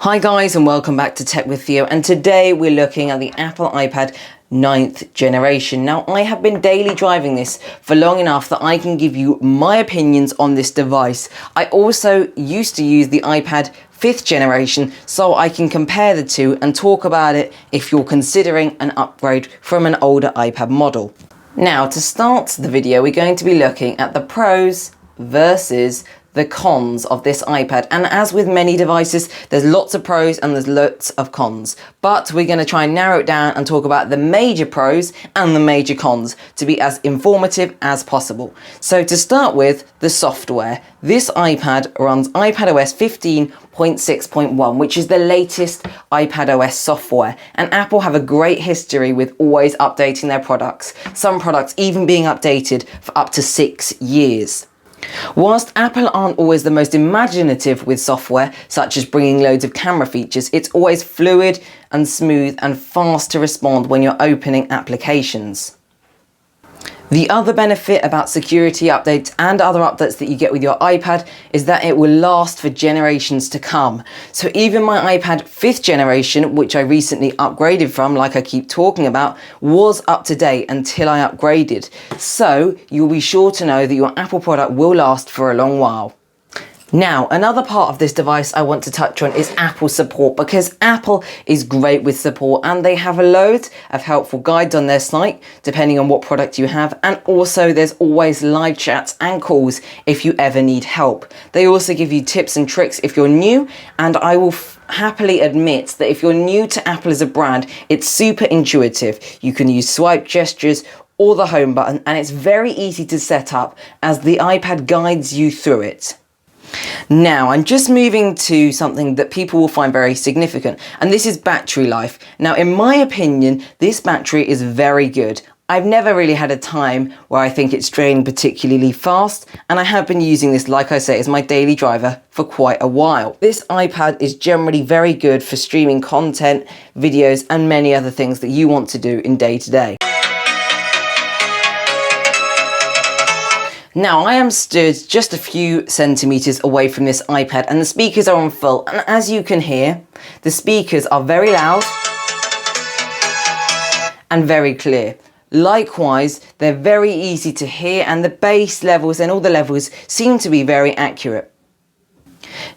Hi guys and welcome back to Tech with Theo, and today we're looking at the Apple iPad 9th generation. Now I have been daily driving this for long enough that I can give you my opinions on this device. I also used to use the iPad 5th generation, so I can compare the two and talk about it if you're considering an upgrade from an older iPad model. Now to start the video, we're going to be looking at the pros versus the cons of this iPad, and as with many devices, there's lots of pros and there's lots of cons, but we're going to try and narrow it down and talk about the major pros and the major cons to be as informative as possible. So to start with, the software. This iPad runs iPadOS 15.6.1, which is the latest iPadOS software, and Apple have a great history with always updating their products, some products even being updated for up to 6 years. Whilst Apple aren't always the most imaginative with software, such as bringing loads of camera features, it's always fluid and smooth and fast to respond when you're opening applications. The other benefit about security updates and other updates that you get with your iPad is that it will last for generations to come. So even my iPad 5th generation, which I recently upgraded from, like I keep talking about, was up to date until I upgraded. So you'll be sure to know that your Apple product will last for a long while. Now, another part of this device I want to touch on is Apple support, because Apple is great with support and they have loads of helpful guides on their site depending on what product you have, and also there's always live chats and calls if you ever need help. They also give you tips and tricks if you're new, and I will happily admit that if you're new to Apple as a brand, it's super intuitive. You can use swipe gestures or the home button, and it's very easy to set up as the iPad guides you through it. Now, I'm just moving to something that people will find very significant, and this is battery life. Now, in my opinion, this battery is very good. I've never really had a time where I think it's draining particularly fast, and I have been using this, like I say, as my daily driver for quite a while. This iPad is generally very good for streaming content, videos, and many other things that you want to do in day to day. Now, I am stood just a few centimeters away from this iPad and the speakers are on full, and as you can hear, the speakers are very loud and very clear. Likewise, they're very easy to hear, and the bass levels and all the levels seem to be very accurate.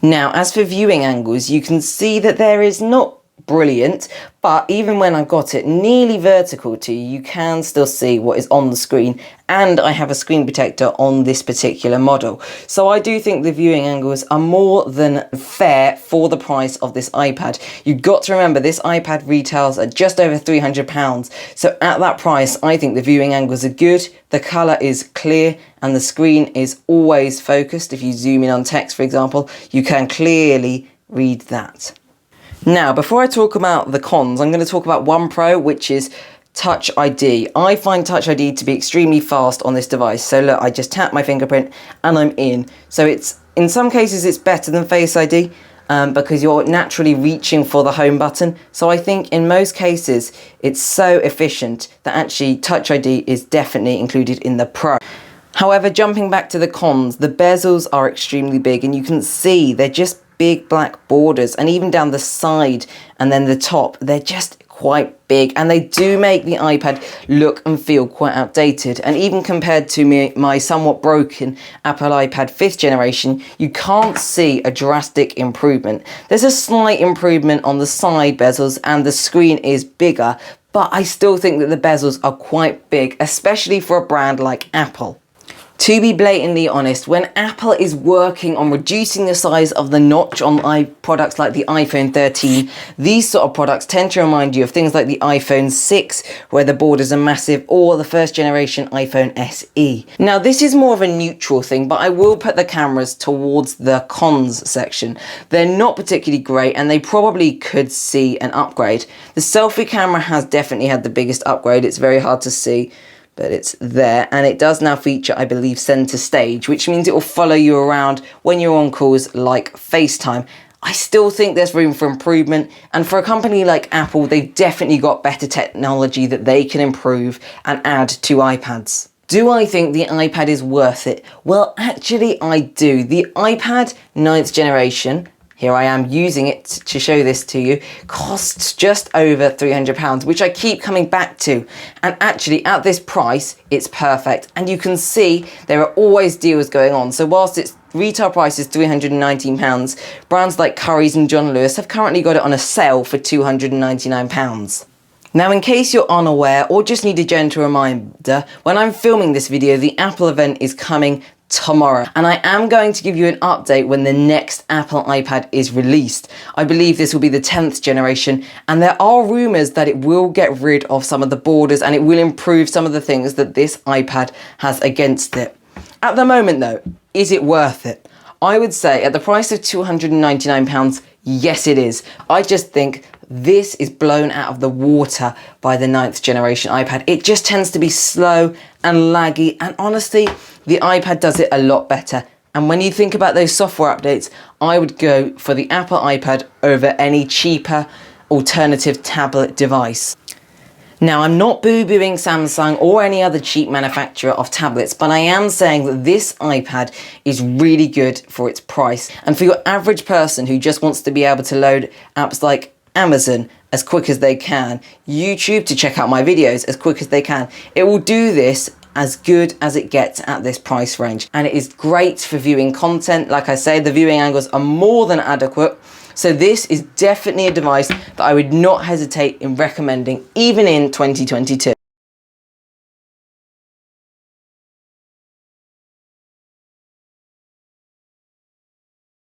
Now, as for viewing angles, you can see that there is not brilliant, but even when I got it nearly vertical to you, you can still see what is on the screen, and I have a screen protector on this particular model. So I do think the viewing angles are more than fair for the price of this iPad. You've got to remember, this iPad retails at just over £300, so at that price I think the viewing angles are good, the colour is clear, and the screen is always focused. If you zoom in on text, for example, you can clearly read that. Now, before I talk about the cons, I'm going to talk about one pro, which is Touch ID. I find Touch ID to be extremely fast on this device. So look, I just tap my fingerprint and I'm in. So it's, in some cases, it's better than Face ID because you're naturally reaching for the home button. So I think in most cases, it's so efficient that actually Touch ID is definitely included in the pro. However, jumping back to the cons, the bezels are extremely big, and you can see they're just big black borders, and even down the side and then the top, they're just quite big, and they do make the iPad look and feel quite outdated. And even compared to my somewhat broken Apple iPad 5th generation, you can't see a drastic improvement. There's a slight improvement on the side bezels and the screen is bigger, but I still think that the bezels are quite big, especially for a brand like Apple. To be blatantly honest, when Apple is working on reducing the size of the notch on products like the iPhone 13, these sort of products tend to remind you of things like the iPhone 6, where the borders are massive, or the first generation iPhone SE. Now, this is more of a neutral thing, but I will put the cameras towards the cons section. They're not particularly great, and they probably could see an upgrade. The selfie camera has definitely had the biggest upgrade. It's very hard to see, but it's there, and it does now feature, I believe, center stage, which means it will follow you around when you're on calls like FaceTime. I still think there's room for improvement, and for a company like Apple, they've definitely got better technology that they can improve and add to iPads. Do I think the iPad is worth it? Well, actually I do. The iPad 9th generation here I am using it to show this to you, costs just over £300, which I keep coming back to. And actually at this price, it's perfect. And you can see there are always deals going on. So whilst its retail price is £319, brands like Currys and John Lewis have currently got it on a sale for £299. Now, in case you're unaware or just need a gentle reminder, when I'm filming this video, the Apple event is coming tomorrow, and I am going to give you an update when the next Apple iPad is released. I believe this will be the 10th generation, and there are rumours that it will get rid of some of the borders and it will improve some of the things that this iPad has against it. At the moment though, is it worth it? I would say at the price of £299, yes it is. I just think this is blown out of the water by the 9th generation iPad. It just tends to be slow and laggy, and honestly, the iPad does it a lot better. And when you think about those software updates, I would go for the Apple iPad over any cheaper alternative tablet device. Now, I'm not boo-booing Samsung or any other cheap manufacturer of tablets, but I am saying that this iPad is really good for its price. And for your average person who just wants to be able to load apps like Amazon as quick as they can, YouTube to check out my videos as quick as they can, it will do this as good as it gets at this price range. And it is great for viewing content. Like I say, the viewing angles are more than adequate. So this is definitely a device that I would not hesitate in recommending, even in 2022.